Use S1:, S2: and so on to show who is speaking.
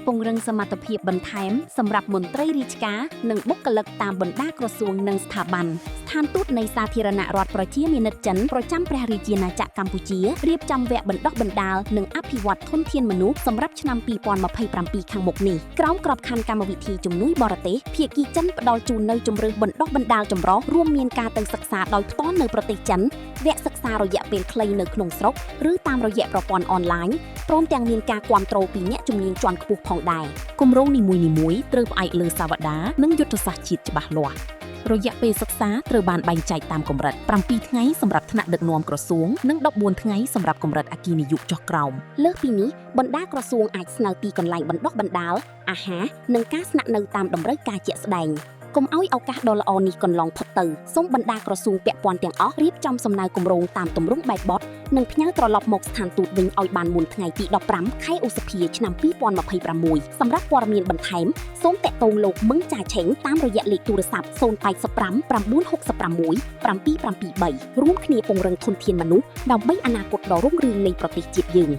S1: ពង្រឹងសមត្ថភាពបន្ថែមសម្រាប់មន្ត្រីរាជការនិងបុគ្គលិកតាមបណ្ដាក្រសួងនិងស្ថាប័នស្ថានទូតនៃសាធារណរដ្ឋប្រជាមានិតចិនប្រចាំព្រះរាជាណាចក្រកម្ពុជារៀបចំវគ្គបណ្ដុះបណ្ដាលនិងអភិវឌ្ឍធនធានមនុស្សសម្រាប់ឆ្នាំ2027ខាងមុខនេះក្រោមក្របខ័ណ្ឌកម្មវិធីជំនួយបរទេសភាគីចិនផ្ដល់ជូននូវជម្រើសបណ្ដុះបណ្ដាលចម្រុះរួមមានការទៅសិក្សាដោយផ្ទាល់នៅប្រទេសចិនវគ្គសិក្សារយៈពេលខ្លីនៅក្នុងស្រុកឬតាមរយៈប្រព័ន្ធអនឡាញព្រមទាំងមានការគាំទ្រពីអ្នកជំនាញជាន់ខ្ពស់ផងដែរគម្រោងនីមួយៗត្រូវផ្អែកលើសាវតានិងយុទ្ធសាស្ត្រជាតិច្បាស់លាស់រយៈពេលសិក្សាត្រូវបានបែងចែកតាមកម្រិត7ថ្ងៃសម្រាប់ថ្នាក់ដឹកនាំក្រសួងនិង14ថ្ងៃសម្រាប់កម្រិតអគ្គនាយកចុះក្រោមលើសពីនេះបណ្ដាក្រសួងអាចស្នើទីកន្លែងបណ្ដុះបណ្ដាលអាហារនិងការស្នាក់នៅតាមតម្រូវការជាក់ស្ដែងកុំឲ្យឱកាសដ៏ល្អនេះកន្លងផុតទៅសូមបណ្ដាក្រសួងពាក់ព័ន្ធទាំងអស់រៀបចំសំណើគម្រោងតាមទម្រង់បែបបទនិងផ្ញើត្រឡប់មកស្ថានទូតវិញឲ្យបានមុនថ្ងៃទី15ខែឧសភាឆ្នាំ2026សម្រាប់ព័ត៌មានបន្ថែមសូមតាក់ទងលោកមឹងចាឆេងតាមរយៈលេខទូរស័ព្ទ085 966 773រួមគ្នាពង្រឹងធនធានមនុស្សដើម្បីអនាគតដ៏រុងរឿងនៃប្រទេសជាតិយើង